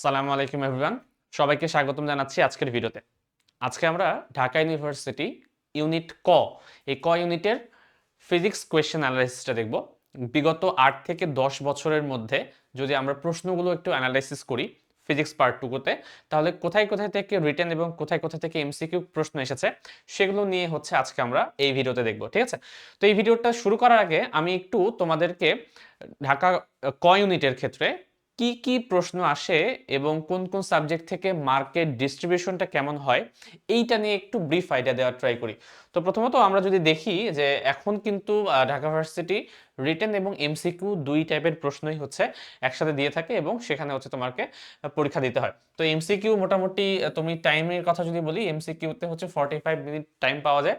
আসসালামু আলাইকুম এভরিওয়ান, সবাইকে স্বাগতম জানাচ্ছি আজকের ভিডিওতে। আজকে আমরা ঢাকা ইউনিভার্সিটি ইউনিট ক, এই ক ইউনিটের ফিজিক্স কোয়েশ্চেন অ্যানালাইসিসটা দেখব। বিগত ৮ থেকে ১০ বছরের মধ্যে যদি আমরা প্রশ্নগুলো একটু অ্যানালাইসিস করি ফিজিক্স পার্ট টুকুতে, তাহলে কোথায় কোথায় থেকে রিটেন এবং কোথায় কোথায় থেকে এমসিকিউ প্রশ্ন এসেছে সেগুলো নিয়ে হচ্ছে আজকে আমরা এই ভিডিওতে দেখব। ঠিক আছে? তো এই ভিডিওটা শুরু করার আগে আমি একটু তোমাদেরকে ঢাকা ক ইউনিটের ক্ষেত্রে কি কি প্রশ্ন আসে এবং কোন কোন সাবজেক্ট থেকে মার্কেট ডিস্ট্রিবিউশনটা কেমন হয় এইটা নিয়ে একটু ব্রিফ আইডিয়া দেওয়ার ট্রাই করি। তো প্রথমত আমরা যদি দেখি যে এখন কিন্তু ঢাকা ভার্সিটি রিটেন এবং এমসিকিউ দুই টাইপের প্রশ্নই হচ্ছে একসাথে দিয়ে থাকে এবং সেখানে হচ্ছে তোমাকে পরীক্ষা দিতে হয়। তো এমসিকিউ মোটামুটি তুমি টাইমের কথা যদি বলি, এমসিকিউতে হচ্ছে 45 মিনিট টাইম পাওয়া যায়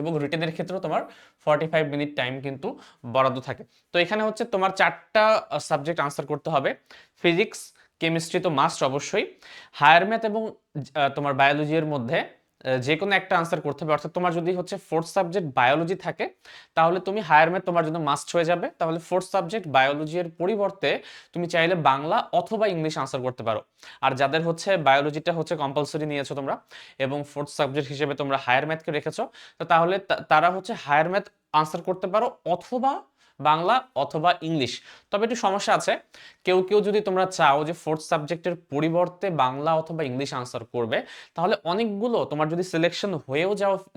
এবং রিটেনের ক্ষেত্রেও তোমার 45 মিনিট টাইম কিন্তু বরাদ্দ থাকে। তো এখানে হচ্ছে তোমার 4টা সাবজেক্ট আনসার করতে হবে। ফিজিক্স, কেমিস্ট্রি তো মাস্ট অবশ্যই, হায়ার ম্যাথ এবং তোমার বায়োলজি এর মধ্যে যে কোনো একটা আনসার করতে হবে। অর্থাৎ তোমার যদি হচ্ছে ফোর্থ সাবজেক্ট বায়োলজি থাকে তাহলে তুমি হায়ার ম্যাথ তোমার জন্য মাস্ট হয়ে যাবে। তাহলে ফোর্থ সাবজেক্ট বায়োলজি এর পরিবর্তে তুমি চাইলে বাংলা অথবা ইংলিশ আনসার করতে পারো। আর যাদের হচ্ছে বায়োলজিটা হচ্ছে কম্পালসরি নিয়েছো তোমরা এবং ফোর্থ সাবজেক্ট হিসেবে তোমরা হায়ার ম্যাথকে রেখেছো, তো তাহলে তারা হচ্ছে হায়ার ম্যাথ আনসার করতে পারো অথবা বাংলা অথবা ইংলিশ। তবে একটু সমস্যা আছে, কেউ কেউ যদি তোমরা চাও যে ফোর্থ সাবজেক্টের পরিবর্তে বাংলা অথবা ইংলিশ আনসার করবে, তাহলে অনেকগুলো তোমার যদি সিলেকশন হয়েও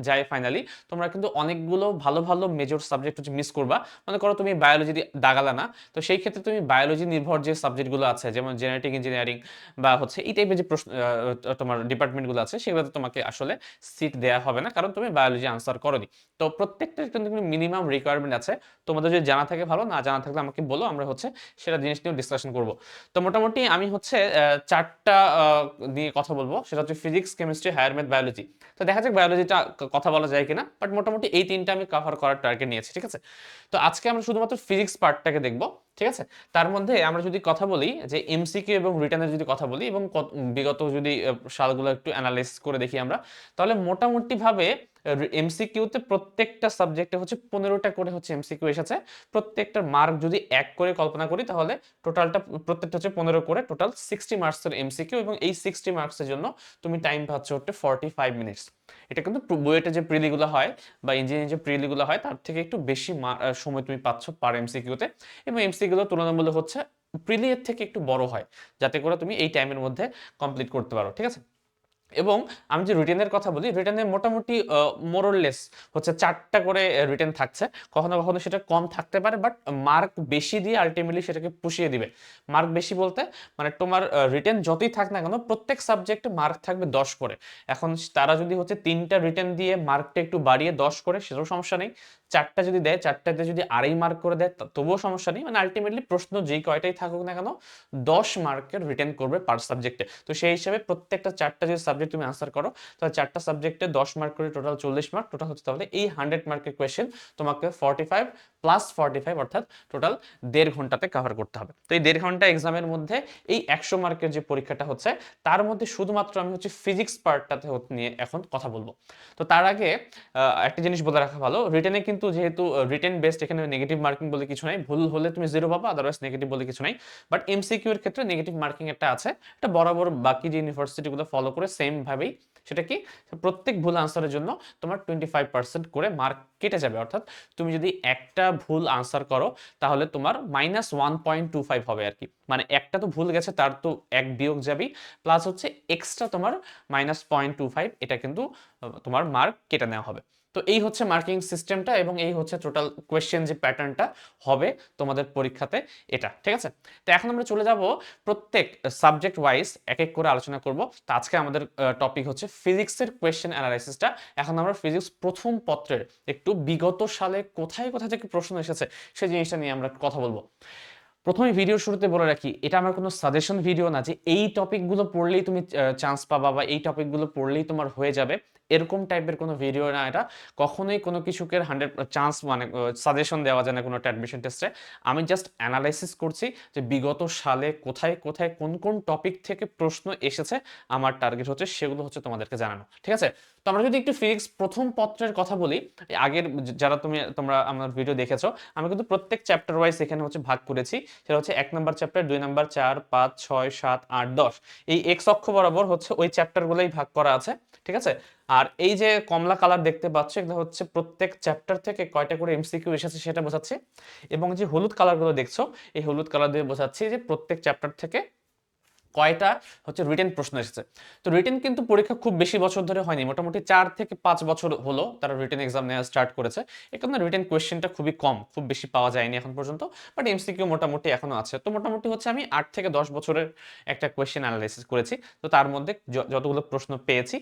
যায় ফাইনালি, তোমরা কিন্তু অনেকগুলো ভালো ভালো মেজর সাবজেক্ট হচ্ছে মিস করবা। মনে করো তুমি বায়োলজি দাগালা না, তো সেই ক্ষেত্রে তুমি বায়োলজি নির্ভর যে সাবজেক্টগুলো আছে যেমন জেনেটিক ইঞ্জিনিয়ারিং বা হচ্ছে এই টাইপের যে প্রশ্ন তোমার ডিপার্টমেন্টগুলো আছে সেগুলোতে তোমাকে আসলে সিট দেওয়া হবে না, কারণ তুমি বায়োলজি আনসার করোনি। তো প্রত্যেকটার কিন্তু মিনিমাম রিকোয়ারমেন্ট আছে। তোমাদের যদি জানা থাকে ভালো, না জানা থাকলে আমাকে বলো, আমরা হচ্ছে সেটা জিনিস নিয়েও ডিসকাশন করব। তো মোটামুটি আমি হচ্ছে 4টা নিয়ে কথা বলবো, সেটা হচ্ছে physics, chemistry, higher math, biology. তো দেখা যাক বায়োলজিটা কথা বলা যায় কিনা, বাট মোটামুটি এই 3টা আমি কভার করার টার্গেট নিয়েছি। ঠিক আছে? তো আজকে আমরা শুধুমাত্র ফিজিক্স পার্টটাকে দেখবো। ঠিক আছে? তার মধ্যে আমরা যদি কথা বলি যে এমসিকিউ এবং রিটার্নের যদি কথা বলি এবং বিগত যদি সালগুলো একটু অ্যানালাইজ করে দেখি আমরা, তাহলে মোটামুটি ভাবে এমসিকিউতে প্রত্যেকটা সাবজেক্টে হচ্ছে 15টা করে হচ্ছে এমসিকিউ এসেছে। প্রত্যেকটার মার্ক যদি 1 করে কল্পনা করি তাহলে টোটালটা প্রত্যেকটা হচ্ছে 15 করে, টোটাল 60 মার্কসের এমসিকিউ এবং এই 60 মার্কসের জন্য তুমি টাইম পাচ্ছ হচ্ছে 45 মিনিটস। এটা কিন্তু বুয়েটে যে প্রিলিগুলো হয় বা ইঞ্জিনিয়ারিং যে প্রিলিগুলো হয় তার থেকে একটু বেশি সময় তুমি পাচ্ছ পার এমসিকিউতে, এবং এমসিকিউগুলো তুলনামূলক হচ্ছে প্রিলি এর থেকে একটু বড় হয়, যাতে করে তুমি এই টাইমের মধ্যে কমপ্লিট করতে পারো। ঠিক আছে? এবং আমি যে রিটেনের কথা বলি, রিটেনে মোটামুটি মোরলেস হচ্ছে 4টা করে রিটেন থাকছে। কখনো কখনো সেটা কম থাকতে পারে, বাট মার্ক বেশি দিয়ে আলটিমেটলি সেটাকে পুষিয়ে দিবে। মার্ক বেশি বলতে মানে তোমার রিটেন যতই থাক না কেন প্রত্যেক সাবজেক্টে মার্ক থাকবে 10 করে। এখন তারা যদি হচ্ছে 3টা রিটেন দিয়ে মার্কটা একটু বাড়িয়ে 10 করে, সেটাও সমস্যা নেই। 4টা যদি দেয়, 4টাতে যদি আড়াই মার্ক করে দেয় তবুও সমস্যা নেই। মানে আলটিমেটলি প্রশ্ন যেই কয়টাই থাকুক না কেন 10 মার্কের রিটেন করবে পার সাবজেক্টে। তো সেই হিসাবে প্রত্যেকটা 4টা যদি সাবজেক্ট তুমি আনসার করো, তাহলে 4টা সাবজেক্টে 10 মার্ক করে টোটাল 40 মার্ক টোটাল হচ্ছে। তাহলে এই 100 মার্কের কোয়েশ্চেন তোমাকে 45 প্লাস 45 অর্থাৎ টোটাল 1.5 ঘন্টাতে কভার করতে হবে। তো এই 1.5 ঘন্টা এক্সামের মধ্যে এই 100 মার্কের যে পরীক্ষাটা হচ্ছে তার মধ্যে শুধুমাত্র আমি হচ্ছে ফিজিক্স পার্টটাতে নিয়ে এখন কথা বলবো। তো তার আগে একটা জিনিস বলে রাখা ভালো, রিটেনে কিন্তু যেহেতু রিটেন বেসড, এখানে নেগেটিভ মার্কিং বলে কিছু নাই। ভুল হলে তুমি 0 পাবা, আদারওয়াইজ নেগেটিভ বলে কিছু নাই। বাট এমসিকিউ এর ক্ষেত্রে নেগেটিভ মার্কিং একটা আছে, এটা বরাবর বাকি যে ইউনিভার্সিটিগুলো ফলো করে সেম ভাবেই। সেটা কি, প্রত্যেক ভুল আনসারের জন্য তোমার 25% করে মার্ক কেটে যাবে। অর্থাৎ তুমি যদি একটা ভুল আনসার করো তাহলে তোমার -1.25 হবে আর কি। মানে একটা তো ভুল গেছে, তার তো এক বিয়োগ যাবেই, প্লাস হচ্ছে এক্সট্রা তোমার -0.25, এটা কিন্তু তোমার মার্ক কেটে নেওয়া হবে। তো এই হচ্ছে মার্কিং সিস্টেমটা এবং এই হচ্ছে টোটাল কোয়েশ্চেন যে প্যাটার্নটা হবে তোমাদের পরীক্ষাতে, এটা। ঠিক আছে? তো এখন আমরা চলে যাব প্রত্যেক সাবজেক্ট ওয়াইজ এক এক করে আলোচনা করব। তো আজকে আমাদের টপিক হচ্ছে ফিজিক্সের কোয়েশ্চেন অ্যানালাইসিসটা। এখন আমরা ফিজিক্স প্রথম পত্রের একটু বিগত সালে কোথায় কোথা থেকে প্রশ্ন এসেছে সেই জিনিসটা নিয়ে আমরা কথা বলবো। প্রথমে ভিডিওর শুরুতে বলে রাখি, এটা আমার কোনো সাজেশন ভিডিও না যে এই টপিকগুলো পড়লেই তুমি চান্স পাবা বা এই টপিকগুলো পড়লেই তোমার হয়ে যাবে, এরকম টাইপের কোনো ভিডিও না এটা। কখনোই কোনো কিছুকে 100 চান্স মানে সাজেশন দেওয়া যায় না কোনো একটা অ্যাডমিশন টেস্টে। আমি জাস্ট অ্যানালাইসিস করছি যে বিগত সালে কোথায় কোথায় কোন কোন টপিক থেকে প্রশ্ন এসেছে, আমার টার্গেট হচ্ছে সেগুলো হচ্ছে তোমাদেরকে জানানো। ঠিক আছে? তো আমরা যদি একটু ফিজিক্স প্রথম পত্রের কথা বলি, আগের যারা তোমরা আমার ভিডিও দেখেছো, আমি কিন্তু প্রত্যেক চ্যাপ্টার ওয়াইজ এখানে হচ্ছে ভাগ করেছি। সেটা হচ্ছে 1 নাম্বার চ্যাপ্টার, 2 নাম্বার, 4, 5, 6, 7, 8, 10 এই এক্স অক্ষ বরাবর হচ্ছে ওই চ্যাপ্টারগুলোই ভাগ করা আছে, ঠিক আছে। আর এই যে কমলা কালার দেখতে পাচ্ছ, এগুলো হচ্ছে প্রত্যেক চ্যাপ্টার থেকে কয়টা করে এমসিকিউ এসেছে সেটা বোঝাচ্ছে। এবং যে হলুদ কালারগুলো দেখছো, এই হলুদ কালার দিয়ে বোঝাচ্ছি যে প্রত্যেক চ্যাপ্টার থেকে কয়টা হচ্ছে রিটেন প্রশ্ন এসেছে। তো রিটেন কিন্তু পরীক্ষা খুব বেশি বছর ধরে হয়নি, মোটামুটি 4 থেকে 5 বছর হলো তারা রিটেন এক্সাম নেওয়া স্টার্ট করেছে। এই কারণে রিটেন কোয়েশ্চেনটা খুবই কম, খুব বেশি পাওয়া যায়নি এখন পর্যন্ত, বাট এমসিকিউ মোটামুটি এখনো আছে। তো মোটামুটি হচ্ছে আমি 8 থেকে 10 বছরের একটা কোয়েশ্চেন অ্যানালাইসিস করেছি। তো তার মধ্যে যতগুলো প্রশ্ন পেয়েছি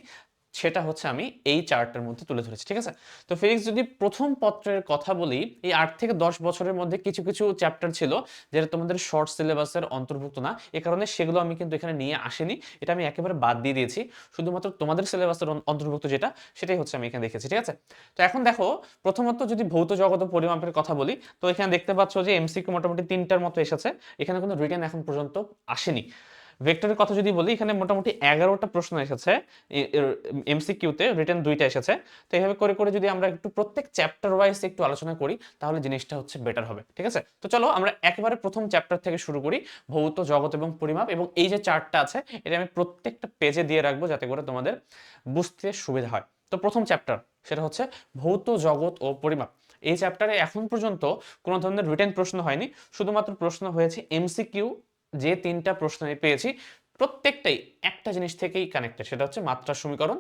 সেটা হচ্ছে আমি এই চার্টের মধ্যে তুলে ধরেছি, ঠিক আছে। তো ফিজিক্স যদি প্রথম পত্রের কথা বলি, এই 8 থেকে 10 বছরের মধ্যে কিছু কিছু চ্যাপ্টার ছিল যেটা তোমাদের শর্ট সিলেবাসের অন্তর্ভুক্ত না, এ কারণে সেগুলো আমি কিন্তু এখানে নিয়ে আসিনি, এটা আমি একেবারে বাদ দিয়ে দিয়েছি। শুধুমাত্র তোমাদের সিলেবাসের অন্তর্ভুক্ত যেটা, সেটাই হচ্ছে আমি এখানে দেখেছি, ঠিক আছে। তো এখন দেখো, প্রথমত যদি ভৌত জগৎ ও পরিমাপের কথা বলি, তো এখানে দেখতে পাচ্ছ যে এমসিকিউ মোটামুটি 3টার মতো এসেছে, এখানে কোনো রিটেন এখন পর্যন্ত আসেনি। ভেক্টরের কথা যদি বলি, এখানে মোটামুটি 11টা প্রশ্ন এসেছে এমসিকিউতে, রিটেন 2টা এসেছে। তো এইভাবে করে করে যদি আমরা একটু প্রত্যেক চ্যাপ্টার ওয়াইজ একটু আলোচনা করি, তাহলে জিনিসটা হচ্ছে বেটার হবে, ঠিক আছে। তো চলো আমরা একেবারে প্রথম চ্যাপ্টার থেকে শুরু করি, ভৌত জগৎ এবং পরিমাপ। এবং এই যে চার্টটা আছে, এটা আমি প্রত্যেকটা পেজে দিয়ে রাখবো যাতে করে তোমাদের বুঝতে সুবিধা হয়। তো প্রথম চ্যাপ্টার সেটা হচ্ছে ভৌত জগৎ ও পরিমাপ। এই চ্যাপ্টারে এখন পর্যন্ত কোনো ধরনের রিটেন প্রশ্ন হয়নি, শুধুমাত্র প্রশ্ন হয়েছে এমসিকিউ। যে 3টা প্রশ্ন আমি পেয়েছি প্রত্যেকটাই একটা জিনিস থেকেই কানেক্টেড, সেটা হচ্ছে মাত্রার সমীকরণ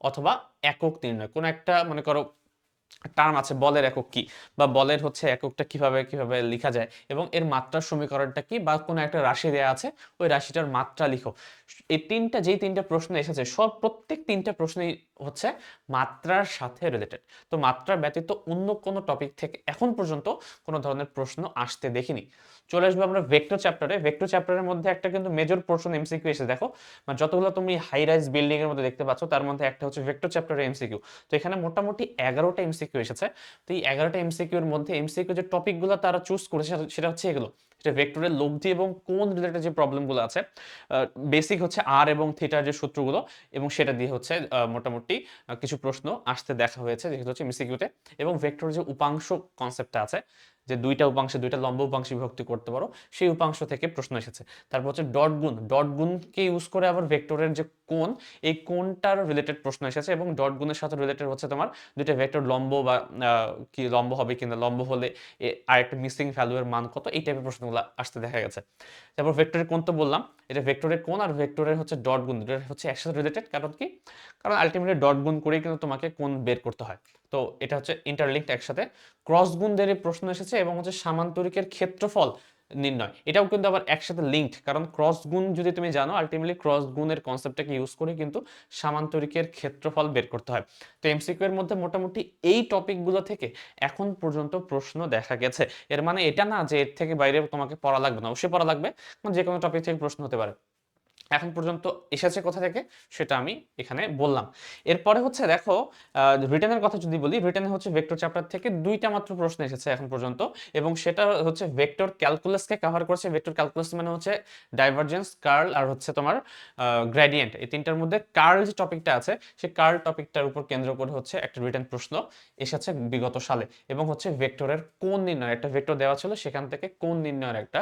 অথবা একক নির্ণয়। কোনো একটা মনে করো টার্ম আছে, বলের একক কি, বা বলের হচ্ছে এককটা কিভাবে কিভাবে লেখা যায়, এবং এর মাত্রার সমীকরণটা কি, বা কোনো একটা রাশি দেয়া আছে ওই রাশিটার মাত্রা লিখো। এই যেই 3টা প্রশ্ন এসেছে, প্রত্যেক 3টা প্রশ্নই হচ্ছে মাত্রার সাথে রিলেটেড। তো মাত্রা ব্যতীত অন্য কোনো টপিক থেকে এখন পর্যন্ত কোনো ধরনের প্রশ্ন আসতে দেখিনি। চলে আসবো আমরা ভেক্টর চ্যাপ্টারে। ভেক্টর চ্যাপ্টারের মধ্যে একটা কিন্তু মেজর পোর্শন এমসিকিউ এসে, দেখো মানে যতগুলো তুমি হাই রাইজ বিল্ডিং এর মধ্যে দেখতে পাচ্ছ, তার মধ্যে একটা হচ্ছে ভেক্টর চ্যাপ্টারের এমসিকিউ। তো এখানে মোটামুটি 11টা এমসিকিউ এসেছে। তো এই 11টা এমসিকিউ এর মধ্যে এমসিকিউ যে টপিকগুলো তারা চুজ করেছে সেটা হচ্ছে এগুলো, সেটা ভেক্টরের লব্ধি এবং কোণ রিলেটেড যে প্রবলেমগুলো আছে, বেসিক হচ্ছে আর এবং থিটার যে সূত্রগুলো, এবং সেটা দিয়ে হচ্ছে মোটামুটি কিছু প্রশ্ন আসতে দেখা হয়েছে যেহেতু হচ্ছে এমসিকিউতে। এবং ভেক্টরের যে উপাংশ কনসেপ্টটা আছে, যে দুইটা উপাংশে দুইটা লম্ব উপাংশে বিভক্তি করতে পারো, সেই উপাংশ থেকে প্রশ্ন এসেছে। তারপর হচ্ছে ডট গুণ, ডট গুণকে ইউজ করে আবার ভেক্টরের যে কোণ, এই কোণটার রিলেটেড প্রশ্ন এসেছে। এবং ডট গুণের সাথে রিলেটেড হচ্ছে তোমার দুইটা ভেক্টর লম্ব বা কি লম্ব হবে কিনা, লম্ব হলে আরেকটা মিসিং ভ্যালু এর মান কত, এই টাইপের প্রশ্নগুলো আসতে দেখা গেছে। তারপর ভেক্টরের কোণ তো বললাম, এটা ভেক্টরের কোণ আর ভেক্টরের হচ্ছে ডট গুণ, এটা হচ্ছে একসাথে রিলেটেড। কারণ কি, কারণ আলটিমেটলি ডট গুণ করেই কিন্তু তোমাকে কোণ বের করতে হয়। তো এটা হচ্ছে ইন্টারলিঙ্কড একসাথে। ক্রস গুণ দিয়ে প্রশ্ন এসেছে, এবং হচ্ছে সামান্তরিকের ক্ষেত্রফল নির্ণয়, এটাও কিন্তু আবার একসাথে লিঙ্কড। কারণ ক্রস গুণ যদি তুমি জানো, আলটিমেটলি ক্রস গুণের কনসেপ্টটাকে ইউজ করে কিন্তু সামান্তরিকের ক্ষেত্রফল বের করতে হয়। তো এমসিকিউ এর মধ্যে মোটামুটি এই টপিকগুলো থেকে এখন পর্যন্ত প্রশ্ন দেখা গেছে। এর মানে এটা না যে এর থেকে বাইরে তোমাকে পড়া লাগবে না, অবশ্যই পড়া লাগবে, যে কোনো টপিক থেকে প্রশ্ন হতে পারে। এখন পর্যন্ত এসেছে কোথা থেকে সেটা আমি এখানে বললাম। এরপরে হচ্ছে দেখো, রিটেনের কথা যদি বলি, রিটেনে হচ্ছে ভেক্টর চ্যাপ্টার থেকে 2টা মাত্র প্রশ্ন এসেছে এখন পর্যন্ত, এবং সেটা হচ্ছে ভেক্টর ক্যালকুলাসকে কভার করছে। ভেক্টর ক্যালকুলাস মানে হচ্ছে ডাইভারজেন্স, কার্ল আর হচ্ছে তোমার গ্রেডিয়েন্ট। এই 3টার মধ্যে কার্ল যে টপিকটা আছে, সেই কার্ল টপিকটার উপর কেন্দ্র করে হচ্ছে একটা রিটেন প্রশ্ন এসেছে বিগত সালে। এবং হচ্ছে ভেক্টরের কোণ নির্ণয়, একটা ভেক্টর দেওয়া ছিল, সেখান থেকে কোণ নির্ণয়ের একটা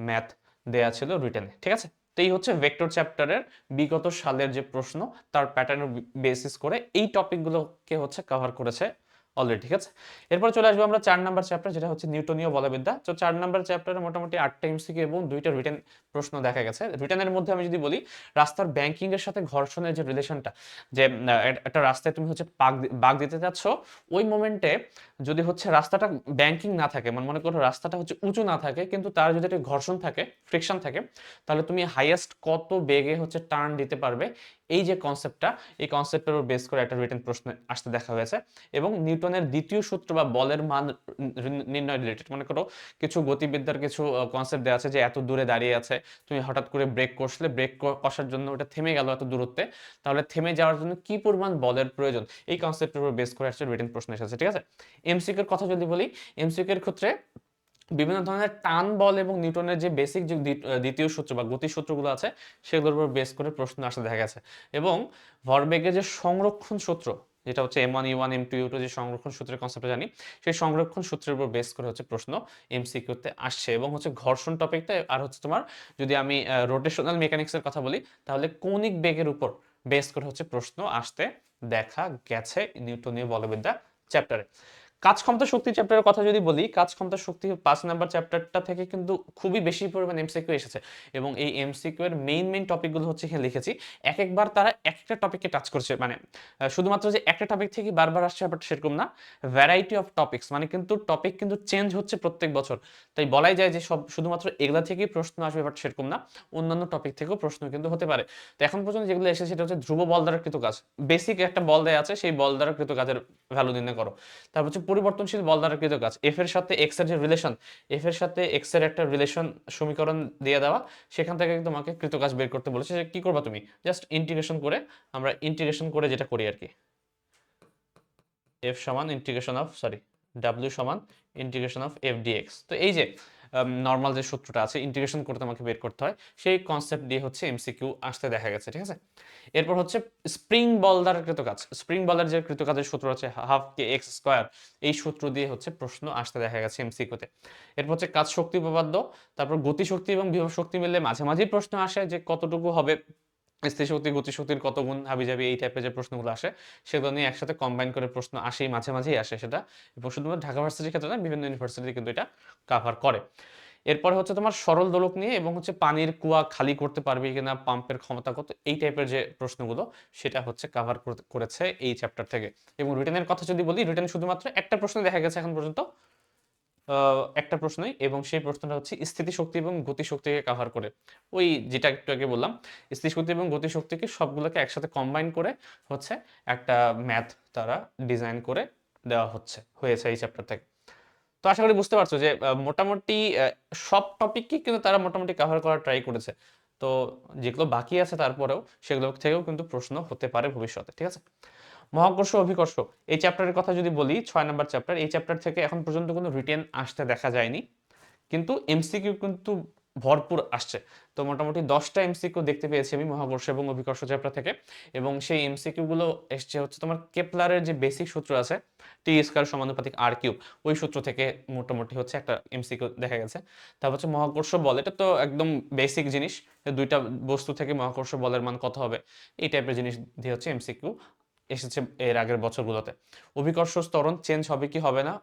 ম্যাথ দেয়া ছিল রিটেনে, ঠিক আছে। তো এই হচ্ছে ভেক্টর চ্যাপ্টারের বিগত সালের যে প্রশ্ন, তার প্যাটার্নের বেসিস করে এই টপিকগুলোকে হচ্ছে কভার করেছে অলরেডি, ঠিক আছে। এরপর চলে আসবো আমরা 4 নাম্বার চ্যাপ্টার, যেটা হচ্ছে নিউটনীয় বলবিদ্যা। তো 4 নাম্বার চ্যাপ্টারে মোটামুটি 8টা এমসিকিউ এবং 2টা রিটেন প্রশ্ন দেখা গেছে। রিটেনের মধ্যে আমি যদি বলি, রাস্তার ব্যাংকিং এর সাথে ঘর্ষণের যে রিলেশনটা, যে একটা রাস্তায় তুমি হচ্ছে বাঁক দিতে যাচ্ছ, ওই মোমেন্টে যদি হচ্ছে রাস্তাটা ব্যাংকিং না থাকে, মানে মনে করো রাস্তাটা হচ্ছে উঁচু না থাকে, কিন্তু তার যদি একটা ঘর্ষণ থাকে, ফ্রিকশন থাকে, তাহলে তুমি হাইয়েস্ট কত বেগে হচ্ছে টার্ন দিতে পারবে। এই যে কনসেপ্টটা, এই কনসেপ্টের উপর বেস করে একটা রিটেন প্রশ্ন আসতে দেখা হয়েছে। এবং নিউটনের দ্বিতীয় সূত্র বা বলের মান নির্ণয় রিলেটেড, মনে করো কিছু গতিবিদ্যার কিছু কনসেপ্ট দেওয়া আছে, যে এত দূরে দাঁড়িয়ে আছে, তুমি হঠাৎ করে ব্রেক কষলে, ব্রেক কষার জন্য ওটা থেমে গেল এত দূরত্বে, তাহলে থেমে যাওয়ার জন্য কি পরিমাণ বলের প্রয়োজন, এই কনসেপ্টের উপর বেস করে একটা রিটেন প্রশ্ন এসেছে, ঠিক আছে। এমসিকিউর কথা যদি বলি, এমসিকিউর ক্ষেত্রে বিভিন্ন ধরনের টান বল এবং নিউটনের যে বেসিক যে দ্বিতীয় সূত্র বা গতি সূত্রগুলো আছে সেগুলোর উপর বেস করে প্রশ্ন আসতে দেখা গেছে। এবং ভরবেগের যে সংরক্ষণ সূত্র, যেটা হচ্ছে M1 U1 M2 U2 যে সংরক্ষণ সূত্রের কনসেপ্টটা জানি, সেই সংরক্ষণ সূত্রের উপর বেস করে হচ্ছে প্রশ্ন এমসিকিউতে আসছে। এবং হচ্ছে ঘর্ষণ টপিকটা, আর হচ্ছে তোমার যদি আমি রোটেশনাল মেকানিক্সের কথা বলি, তাহলে কৌণিক বেগের উপর বেস করে হচ্ছে প্রশ্ন আসতে দেখা গেছে নিউটনীয় বলবিদ্যা চ্যাপ্টারে। কাজ ক্ষমতা শক্তি চ্যাপ্টারের কথা যদি বলি, কাজ ক্ষমতা শক্তি 5 নাম্বার চ্যাপ্টারটা থেকে কিন্তু খুবই বেশি পরিমাণ এমসিকিউ এসেছে। এবং এই এমসিকিউ এর মেইন টপিকগুলো হচ্ছে এখানে লিখেছি। এক একবার তারা একটা টপিককে টাচ করছে, মানে শুধুমাত্র যে একটা টপিক থেকে বারবার আসছে ব্যাপারটা সেরকম না, ভ্যারাইটি অফ টপিকস, মানে কিন্তু টপিক কিন্তু চেঞ্জ হচ্ছে প্রত্যেক বছর। তাই বলাই যায় যে সব শুধুমাত্র এগুলা থেকেই প্রশ্ন আসবে, বাট সেরকম না, অন্যান্য টপিক থেকেও প্রশ্ন কিন্তু হতে পারে। তো এখন পর্যন্ত যেগুলো এসেছে সেটা হচ্ছে ধ্রুব বল দ্বারা কৃত কাজ, বেসিক একটা বল দেয়া আছে, সেই বল দ্বারা কৃত কাজের ভ্যালু নির্ণয় করো। তারপর হচ্ছে পরিবর্তনশীল বল দ্বারা কৃত কাজ, এফ এর সাথে এক্স এর যে রিলেশন, এফ এর সাথে এক্স এর একটা রিলেশন সমীকরণ দিয়ে দেওয়া, সেখান থেকে তোমাকে কৃত কাজ বের করতে বলেছে। যে কি করবা তুমি, জাস্ট ইন্টিগ্রেশন করে, আমরা ইন্টিগ্রেশন করে যেটা করি আর কি, এফ সমান ইন্টিগ্রেশন অফ সরি ডাব্লিউ সমান ইন্টিগ্রেশন অফ এফ ডিএক্স। তো এই যে নর্মাল যে সূত্রটা আছে, ইন্টিগ্রেশন করতে আমাকে বের করতে হয়, সেই কনসেপ্ট দিয়ে হচ্ছে এমসিকিউ আসতে দেখা গেছে। ঠিক আছে, এরপর হচ্ছে স্প্রিং বল দ্বারা কৃত কাজ, স্প্রিং বলের যে কৃত কাজের সূত্র হচ্ছে হাফ কে এক্স স্কোয়ার, এই সূত্র দিয়ে হচ্ছে প্রশ্ন আসতে দেখা গেছে এমসিকিউতে। এরপর হচ্ছে কাজ শক্তি উপপাদ্য, তারপর গতি শক্তি এবং বিভব শক্তি মিললে মাঝে মাঝেই প্রশ্ন আসে যে কতটুকু হবে স্থির শক্তি গতিশক্তির কত গুণ, হাবিজাবি এই টাইপের যে প্রশ্নগুলো আসে, সেগুলো নিয়ে একসাথে কম্বাইন করে প্রশ্ন আসেই, মাঝে মাঝেই আসে সেটা। এবং শুধুমাত্র ঢাকা ভার্সিটির ক্ষেত্রে না, বিভিন্ন ইউনিভার্সিটি কিন্তু এটা কাভার করে। এরপরে হচ্ছে তোমার সরল দোলক নিয়ে এবং হচ্ছে পানির কুয়া খালি করতে পারবে কিনা, পাম্পের ক্ষমতা কত, এই টাইপের যে প্রশ্নগুলো সেটা হচ্ছে কাভার করেছে এই চ্যাপ্টার থেকে। এবং রিটেনের কথা যদি বলি, রিটেন শুধুমাত্র একটা প্রশ্ন দেখা গেছে এখন পর্যন্ত, একটা প্রশ্নই, এবং সেই প্রশ্নটা হচ্ছে স্থিতিশক্তি এবং গতিশক্তিকে কাভার করে। ওই যেটা একটু আগে বললাম, স্থিতিশক্তি এবং গতিশক্তিকে সবগুলোকে একসাথে কম্বাইন করে হচ্ছে একটা ম্যাথ তারা ডিজাইন করে দেওয়া হয়েছে এই চ্যাপ্টার থেকে। তো আশা করি বুঝতে পারছো যে মোটামুটি সব টপিকই কিন্তু তারা মোটামুটি কভার করার ট্রাই করেছে। তো যেগুলো বাকি আছে তারপরেও সেগুলো থেকেও কিন্তু প্রশ্ন হতে পারে ভবিষ্যতে। ঠিক আছে, মহাকর্ষ অভিকর্ষ এই চ্যাপ্টারের কথা যদি বলি, 6 নাম্বার চ্যাপ্টার, এই চ্যাপ্টার থেকে এখন পর্যন্ত কোনো রিটেন আসতে দেখা যায়নি, কিন্তু এমসিকিউ কিন্তু ভরপুর আসছে। তো মোটামুটি 10টা এমসিকিউ দেখতে পেয়েছি আমি মহাকর্ষ এবং অভিকর্ষ চ্যাপ্টার থেকে। এবং সেই এমসিকিউ গুলো এসছে হচ্ছে তোমার কেপলারের যে বেসিক সূত্র আছে, টি স্কয়ার সমানুপাতিক আর কিউব, ওই সূত্র থেকে মোটামুটি হচ্ছে একটা এমসিকিউ দেখা গেছে। তারপর হচ্ছে মহাকর্ষ বল, এটা তো একদম বেসিক জিনিস, দুইটা বস্তু থেকে মহাকর্ষ বলের মান কত হবে, এই টাইপের জিনিস দিয়ে হচ্ছে এমসিকিউ এসেছে এর আগের বছরগুলোতে। অভিকর্ষ ত্বরণ চেঞ্জ হবে কি হবে না,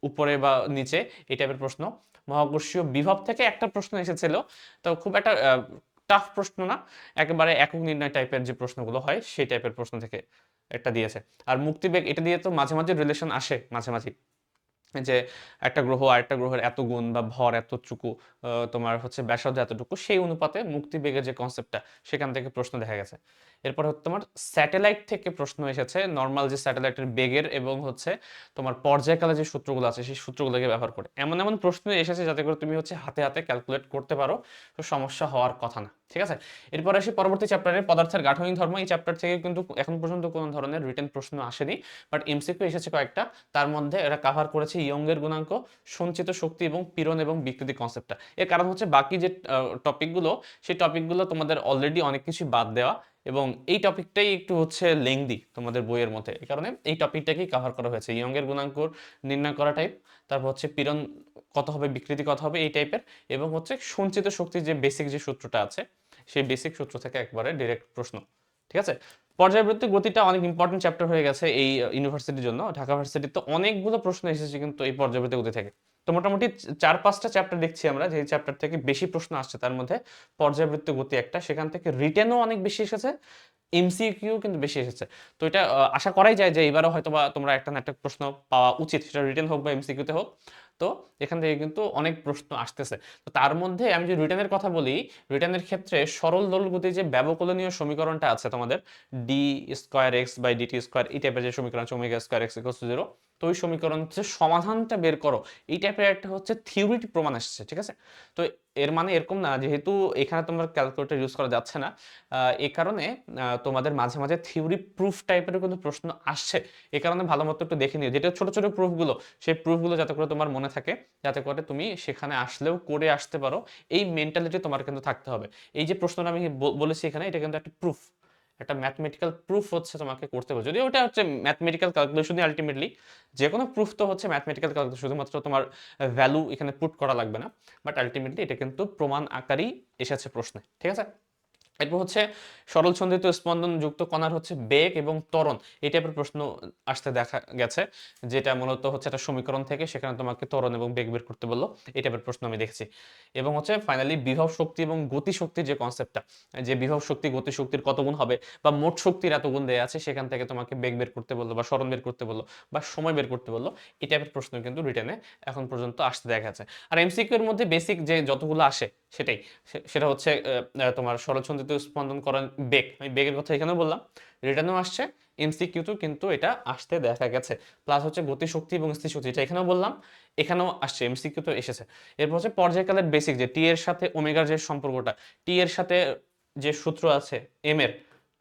উপরে বা নিচে, এই টাইপের প্রশ্ন। মহাকর্ষীয় বিভব থেকে একটা প্রশ্ন এসেছিল, তো খুব একটা টাফ প্রশ্ন না, একেবারে একক নির্ণয় টাইপের যে প্রশ্নগুলো হয় সেই টাইপের প্রশ্ন থেকে একটা দিয়েছে। আর মুক্তিবেগ, এটা দিয়ে তো মাঝে মাঝে রিলেশন আসে মাঝে মাঝে, যে একটা গ্রহ আরেকটা গ্রহের এত গুণ বা ভর এতটুকু, তোমার হচ্ছে ব্যাসার্ধ এতটুকু, সেই অনুপাতে মুক্তিবেগের যে কনসেপ্টটা, সেখান থেকে প্রশ্ন দেখা গেছে। এরপর হচ্ছে তোমার স্যাটেলাইট থেকে প্রশ্ন এসেছে, নর্মাল যে স্যাটেলাইটের বেগের এবং হচ্ছে তোমার পর্যায়কালে যে সূত্রগুলো আছে সেই সূত্রগুলোকে ব্যবহার করে এমন এমন প্রশ্ন এসেছে যাতে করে তুমি হচ্ছে হাতে হাতে ক্যালকুলেট করতে পারো, তো সমস্যা হওয়ার কথা না। ঠিক আছে, এরপর আসি পরবর্তী চ্যাপ্টারে পদার্থের গাঠনিক ধর্ম। এই চ্যাপ্টার থেকে কিন্তু এখন পর্যন্ত কোনো ধরনের রিটেন প্রশ্ন আসেনি, বাট এমসিকিউ এসেছে কয়েকটা। তার মধ্যে এরা কাভার করেছে ইয়ংয়ের গুণাঙ্ক, সঞ্চিত শক্তি এবং পীড়ন এবং বিকৃতি কনসেপ্টটা। এর কারণ হচ্ছে বাকি যে টপিকগুলো, সেই টপিকগুলো তোমাদের অলরেডি অনেক কিছু বাদ দেওয়া, এবং এই টপিকটাই একটু হচ্ছে লেংদি তোমাদের বইয়ের মধ্যে, এই কারণে এই টপিকটাকেই কাভার করা হয়েছে। ইয়ংয়ের গুণাঙ্ক নির্ণয় করা টাইপ, তারপর হচ্ছে পীড়ন কত হবে, বিকৃতি কত হবে, এই টাইপের, এবং হচ্ছে সঞ্চিত শক্তির যে বেসিক যে সূত্রটা আছে, সেই বেসিক সূত্র থেকে একবারে ডিরেক্ট প্রশ্ন। ঠিক আছে, পর্যায়বৃত্ত গতিটা অনেক ইম্পর্টেন্ট চ্যাপ্টার হয়ে গেছে এই ইউনিভার্সিটির জন্য। ঢাকা ভার্সিটির তো অনেকগুলো প্রশ্ন এসেছে কিন্তু এই পর্যায়বৃত্ত গতি থেকে। তো মোটামুটি 4-5টা চ্যাপ্টার দেখছি আমরা, যে চ্যাপ্টার থেকে বেশি প্রশ্ন আসছে, তার মধ্যে পর্যায়বৃত্ত গতি একটা, সেখান থেকে রিটেনও অনেক বেশি এসেছে, এমসিকিউ কিন্তু বেশি এসেছে। তো এটা আশা করাই যায় যে এবারও হয়তো বা তোমরা একটা না একটা প্রশ্ন পাওয়া উচিত, সেটা রিটেন হোক বা এমসিকিউতে হোক। তো এখান থেকে কিন্তু অনেক প্রশ্ন আসতেছে। তো তার মধ্যে আমি যদি রিটেনের কথা বলি, রিটেনের ক্ষেত্রে সরল দোলগতির যে ব্যবকলনীয় সমীকরণটা আছে তোমাদের, D square X by DT square, এই টাইপের যে সমীকরণ আছে, omega square X equals to 0, তো ওই সমীকরণ হচ্ছে সমাধানটা বের করো, এই টাইপের একটা হচ্ছে থিওরিটি প্রমাণ আসছে। ঠিক আছে, তো এর মানে এরকম না যেহেতু এখানে তোমার ক্যালকুলেটর ইউজ করা যাচ্ছে না, এই কারণে তোমাদের মাঝে মাঝে থিওরি প্রুফ টাইপের কিন্তু প্রশ্ন আসছে। এই কারণে ভালো মতো একটু দেখে নিও, যেটা ছোট ছোট প্রুফগুলো, সেই প্রুফগুলো যাতে করে তোমার মনে মনে থাকে, যাতে করে তুমি সেখানে আসলেও করে আসতে পারো। এই মেন্টালিটি তোমার কিন্তু থাকতে হবে। এই যে প্রশ্নটা আমি বলেছি এখানে, এটা কিন্তু একটা প্রুফ, একটা ম্যাথমেটিক্যাল প্রুফ হচ্ছে তোমাকে করতে হবে। যদিও ওটা হচ্ছে ম্যাথমেটিক্যাল ক্যালকুলেশনই আলটিমেটলি, যে কোনো প্রুফ তো হচ্ছে ম্যাথমেটিক্যাল ক্যালকুলেশন, শুধুমাত্র তোমার ভ্যালু এখানে পুট করা লাগবে না, বাট আলটিমেটলি এটা কিন্তু প্রমাণ আকারেই এসেছে প্রশ্নে, ঠিক আছে। এরপর হচ্ছে সরল ছন্দিত স্পন্দনযুক্ত কণার হচ্ছে বেগ এবং ত্বরণ, এই টাইপের প্রশ্ন আসতে দেখা গেছে, যেটা মূলত হচ্ছে একটা সমীকরণ থেকে সেখানে তোমাকে ত্বরণ এবং বেগ বের করতে বললো, এই টাইপের প্রশ্ন আমি দেখেছি। এবং হচ্ছে ফাইনালি বিভব শক্তি এবং গতি শক্তির যে কনসেপ্টটা, যে বিভব শক্তি গতি শক্তির কত গুণ হবে, বা মোট শক্তির এত গুণ দেওয়া আছে, সেখান থেকে তোমাকে বেগ বের করতে বললো বা সরণ বের করতে বললো বা সময় বের করতে বললো, এই টাইপের প্রশ্ন কিন্তু রিটেনে এখন পর্যন্ত আসতে দেখা যাচ্ছে। আর এমসিকিউ এর মধ্যে বেসিক যে যতগুলো আসে সেটাই, সেটা হচ্ছে তোমার সরলছন্দিত স্পন্দন করার বেগ, আমি বেগের কথা এখানে বললাম, রিটার্নেও আসছে, এমসিকিউতেও কিন্তু এটা আসতে দেখা গেছে। প্লাস হচ্ছে গতিশক্তি এবং স্থিতিশক্তি, এটা এখানেও বললাম, এখানেও আসছে, এমসিকিউতে এসেছে। এরপর হচ্ছে পর্যায়কালের বেসিক, যে টি এর সাথে ওমেগার যে সম্পর্কটা, টি এর সাথে যে সূত্র আছে এম এর,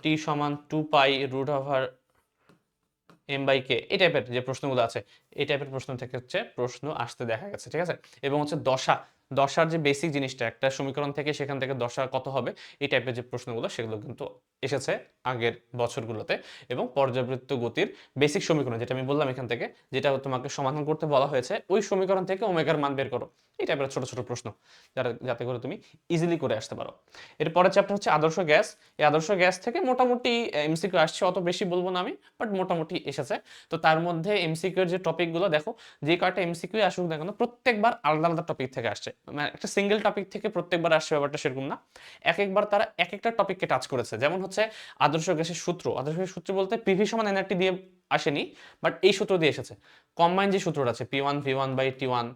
টি সমান 2π√/m/k, এই টাইপের যে প্রশ্নগুলো আছে, এই টাইপের প্রশ্ন থেকে হচ্ছে প্রশ্ন আসতে দেখা গেছে, ঠিক আছে। এবং হচ্ছে দশার যে বেসিক জিনিসটা, একটা সমীকরণ থেকে সেখান থেকে দশা কত হবে, এই টাইপের যে প্রশ্নগুলো, সেগুলো কিন্তু এসেছে আগের বছরগুলোতে। এবং পর্যাবৃত্ত গতির বেসিক সমীকরণ, যেটা আমি বললাম এখান থেকে, যেটা তোমাকে সমাধান করতে বলা হয়েছে, ওই সমীকরণ থেকে ওমেগার মান বের করো, এই টাইপের ছোট ছোট প্রশ্ন, যাতে করে তুমি ইজিলি করে আসতে পারো। এরপরের চ্যাপ্টার হচ্ছে আদর্শ গ্যাস। এই আদর্শ গ্যাস থেকে মোটামুটি এমসিকিউ আসছে, অত বেশি বলবো না আমি, বাট মোটামুটি এসেছে। তো তার মধ্যে এমসিকিউ এর যে টপিকগুলো দেখো, যে কয়টা এমসিকিউ আসুক না কেন, প্রত্যেকবার আলাদা আলাদা টপিক থেকে আসছে, মানে একটা সিঙ্গেল টপিক থেকে প্রত্যেকবার আসছে ব্যাপারটা সেরকম না। এক একবার তারা এক একটা টপিককে টাচ করেছে। যেমন হচ্ছে আদর্শ গ্যাসের সূত্র, আদর্শ গ্যাসের সূত্র বলতে পিভি সমান এনআরটি দিয়ে আসেনি, বাট এই সূত্র দিয়ে এসেছে। কম্বাইন যে সূত্রটা আছে, P1V1/T1,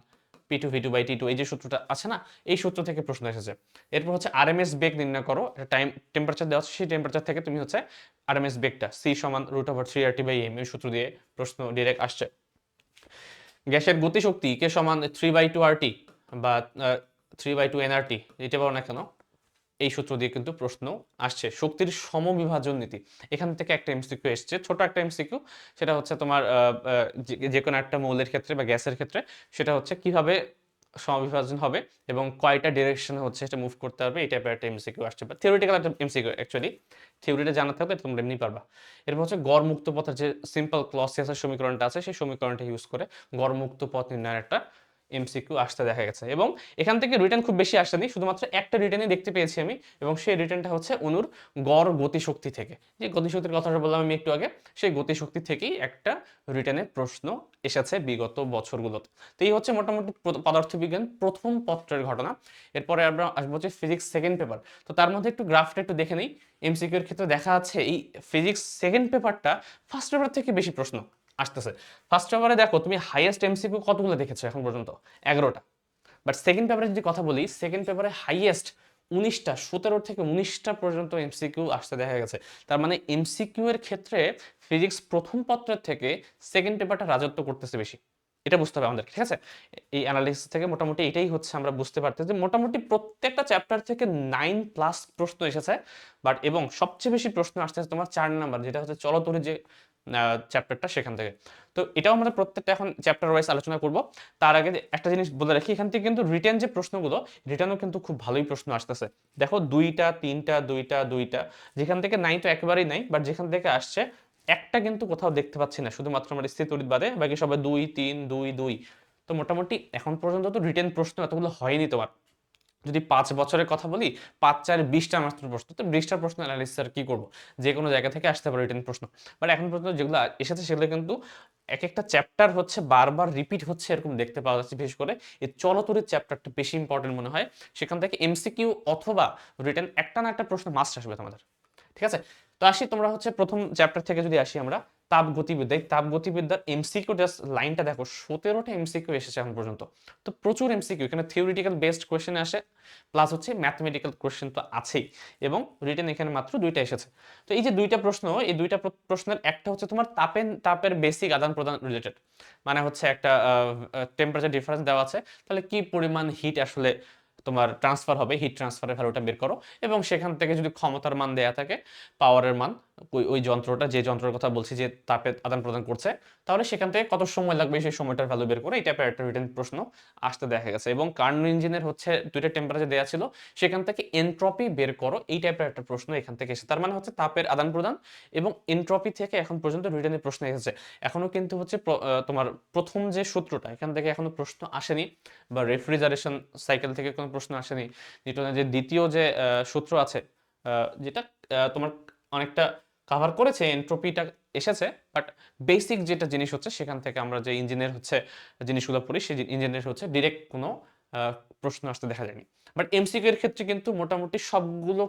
P2V2/T2, এই যে সূত্রটা আছে না, এই সূত্র থেকে প্রশ্ন এসেছে। এরপর হচ্ছে আরএমএস বেগ নির্ণয় করো, টাইম টেম্পারেচার দেওয়া আছে, সেই টেম্পারেচার থেকে তুমি হচ্ছে আরএমএস বেগটা C সমান √3RT/m, এই সূত্র দিয়ে প্রশ্ন ডিরেক্ট আসছে। গ্যাসের গতিশক্তি কে সমান 3/2RT বা 3/2 nRT, যেটা বলো না কেন, এই সূত্র দিয়ে কিন্তু প্রশ্ন আসছে। শক্তির সমবিভাজন নীতি, এখান থেকে একটা এমসিকিউ এসছে, ছোট একটা এমসিকিউ, সেটা হচ্ছে তোমার যে কোনো একটা মৌলের ক্ষেত্রে বা গ্যাসের ক্ষেত্রে, সেটা হচ্ছে কিভাবে সমবিভাজন হবে এবং কয়টা ডিরেকশনে হচ্ছে এটা মুভ করতে হবে, এই টাইপের একটা এমসিকিউ আসছে, বা থিওরিটিক্যাল একটা এমসিকিউ অ্যাকচুয়ালি, থিওরিটা জানা থাকলে তোমরা এমনি পারবা। এরপর হচ্ছে গড় মুক্ত পথের যে সিম্পল ক্লসিয়াসের সমীকরণটা আছে, সেই সমীকরণটা ইউজ করে গড় মুক্ত পথ নির্ণয়ের একটা এমসিকিউ আসতে দেখা গেছে। এবং এখান থেকে রিটার্ন খুব বেশি আসেনি, শুধুমাত্র একটা রিটার্নই দেখতে পেয়েছি আমি, এবং সেই রিটার্নটা হচ্ছে অণুর গড় গতিশক্তি থেকে, যে গতিশক্তির কথাটা বললাম আমি একটু আগে, সেই গতিশক্তি থেকেই একটা রিটার্নের প্রশ্ন এসেছে বিগত বছরগুলোতে। তো এই হচ্ছে মোটামুটি পদার্থবিজ্ঞান প্রথম পত্রের ঘটনা। এরপরে আমরা আসবো হচ্ছে ফিজিক্স সেকেন্ড পেপার। তো তার মধ্যে একটু গ্রাফটা একটু দেখে নিই। এমসিকিউর ক্ষেত্রে দেখা যাচ্ছে এই ফিজিক্স সেকেন্ড পেপারটা ফার্স্ট পেপার থেকে বেশি প্রশ্ন আসতেছে। ফার্স্ট পেপারে দেখো তুমি হাইয়েস্ট এমসিকিউ কতগুলো দেখেছো এখন পর্যন্ত, 11টা। বাট সেকেন্ড পেপারে যদি কথা বলি, সেকেন্ড পেপারে হাইয়েস্ট 19টা, 17 থেকে 19টা পর্যন্ত এমসিকিউ আসতে দেখা গেছে। তার মানে এমসিকিউ এর ক্ষেত্রে ফিজিক্স প্রথম পত্রের থেকে সেকেন্ড পেপারটা রাজত্ব করতেছে বেশি, এটা বুঝতে হবে আমাদের, ঠিক আছে। এই অ্যানালিসিস থেকে মোটামুটি এটাই হচ্ছে আমরা বুঝতে পারতেছি যে মোটামুটি প্রত্যেকটা চ্যাপ্টার থেকে 9+ প্রশ্ন এসেছে। বাট এবং সবচেয়ে বেশি প্রশ্ন আসতেছে তোমার 4 নাম্বার, যেটা হচ্ছে চলতরি যে চ্যাপ্টারটা, সেখান থেকে। তো এটাও আমরা প্রত্যেকটা এখন চ্যাপ্টার ওয়াইজ আলোচনা করব। তার আগে একটা জিনিস বলে রাখি, এখান থেকে কিন্তু রিটেন যে প্রশ্নগুলো, রিটার্নও কিন্তু খুব ভালোই প্রশ্ন আসতেছে। দেখো 2টা 3টা 2টা 2টা, যেখান থেকে নাই তো একেবারেই নাই, বাট যেখান থেকে আসছে একটা কিন্তু কোথাও দেখতে পাচ্ছি না, শুধুমাত্র আমার স্থিতরিত বাদে বাকি সবাই 2 3 2 2। তো মোটামুটি এখন পর্যন্ত তো রিটেন প্রশ্ন এতগুলো হয়নি তোমার। যদি 5 বছরের কথা বলি, 5 4 20টা মাত্র প্রশ্ন, তো 20টা প্রশ্ন অ্যানালিসিস আর কি করবো, যে কোনো জায়গা থেকে আসতে পারে রিটেন প্রশ্ন। বাট এখন পর্যন্ত যেগুলো এসেছে সেগুলো কিন্তু এক একটা চ্যাপ্টার হচ্ছে বারবার রিপিট হচ্ছে এরকম দেখতে পাওয়া যাচ্ছে। বিশেষ করে এই চলতরির চ্যাপ্টারটা বেশি ইম্পর্টেন্ট মনে হয়, সেখান থেকে এমসিকিউ অথবা রিটেন একটা না একটা প্রশ্ন মাস্ট আসবে তোমাদের, ঠিক আছে। তো আসি, তোমরা হচ্ছে প্রথম চ্যাপ্টার থেকে যদি আসি আমরা, তাপগতিবিদ্যা, এই তাপগতিবিদ্যার এমসিকিউ জাস্ট লাইনটা দেখো, 17টা এমসিকিউ এসেছে এখন পর্যন্ত। তো প্রচুর এমসিকিউ এখানে, থিওরিটিক্যাল বেসড কোয়েশ্চেন আসে, প্লাস হচ্ছে ম্যাথমেটিক্যাল কোয়েশ্চেন তো আছেই, এবং রিটেন এখানে মাত্র 2টা এসেছে। তো এই যে 2টা প্রশ্ন, এই 2টা প্রশ্নের একটা হচ্ছে তোমার তাপের বেসিক আদান প্রদান রিলেটেড, মানে হচ্ছে একটা টেম্পারেচার ডিফারেন্স দেওয়া আছে, তাহলে কি পরিমাণ হিট আসলে তোমার ট্রান্সফার হবে, হিট ট্রান্সফারের ভ্যালুটা বের করো, এবং সেখান থেকে যদি ক্ষমতার মান দেয়া থাকে, পাওয়ারের মান, ওই যন্ত্রটা, যে যন্ত্রের কথা বলছি যে তাপের আদান প্রদান করছে, তাহলে সেখান থেকে কত সময় লাগবে সেই সময়টার ভ্যালু বের করে এই টাইপের একটা রিটেন প্রশ্ন আসতে দেখা গেছে। এবং কার্নো ইঞ্জিনের হচ্ছে দুইটা টেম্পারেচার দেওয়া ছিল, সেখান থেকে এনট্রপি বের করো এই টাইপের একটা প্রশ্ন এখান থেকে এসেছে। তার মানে হচ্ছে তাপের আদান প্রদান এবং এনট্রপি থেকে এখন পর্যন্ত রিটেনের প্রশ্ন এসেছে। এখনো কিন্তু হচ্ছে তোমার প্রথম যে সূত্রটা এখান থেকে এখনো প্রশ্ন আসেনি, বা রেফ্রিজারেশন সাইকেল থেকে কোনো প্রশ্ন আসেনি। নিউটনের যে দ্বিতীয় যে সূত্র আছে, যেটা তোমার অনেকটা কাভার করেছে, এনট্রপিটা এসেছে, বাট বেসিক যেটা জিনিস হচ্ছে সেখান থেকে আমরা যে ইঞ্জিনের হচ্ছে জিনিসগুলো পড়ি, সেই ইঞ্জিনের হচ্ছে ডিরেক্ট কোনো প্রশ্ন আসতে দেখা যায়নি। বাট এমসিকিউ এর ক্ষেত্রে কিন্তু মোটামুটি সবগুলো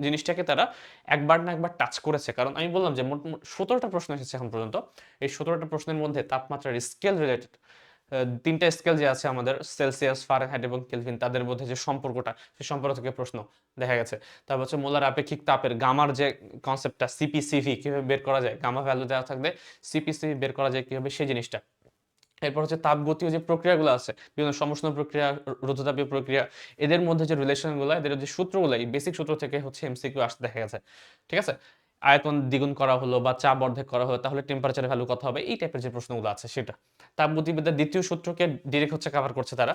জিনিসটাকে তারা একবার না একবার টাচ করেছে। কারণ আমি বললাম যে মোট 17টা প্রশ্ন এসেছে এখন পর্যন্ত। এই 17টা প্রশ্নের মধ্যে তাপমাত্রার স্কেল রিলেটেড তিনটা স্কেল যে আছে আমাদের, সেলসিয়াস, ফারেনহাইট এবং কেলভিন, তাদের মধ্যে যে সম্পর্কটা, সেই সম্পর্ক থেকে প্রশ্ন দেখা গেছে। তারপর হচ্ছে মোলার আপেক্ষিক তাপের গামার যে কনসেপ্টটা, সিপিসিভি কিভাবে বের করা যায়, গামা ভ্যালু দেওয়া থাকলে সিপিসিভি বের করা যায় কিভাবে, সেই জিনিসটা। এরপর হচ্ছে তাপগতীয় যে প্রক্রিয়াগুলো আছে, বিভিন্ন সমষ্ণ প্রক্রিয়া, রুদ্ধতাপীয় প্রক্রিয়া, এদের মধ্যে যে রিলেশনগুলো, এদের যে সূত্রগুলো, এই বেসিক সূত্র থেকে হচ্ছে এমসিকিউ আসতে দেখা গেছে। ঠিক আছে, আয়তন দ্বিগুণ করা হলো বা চাপ অর্ধেক করা হলো, তাহলে টেম্পারেচারের ভ্যালু কত হবে, এই টাইপের যে প্রশ্নগুলো আছে সেটা। তাপগতিবিদ্যার দ্বিতীয় সূত্রকে ডিরেক্ট হচ্ছে কভার করছে তারা।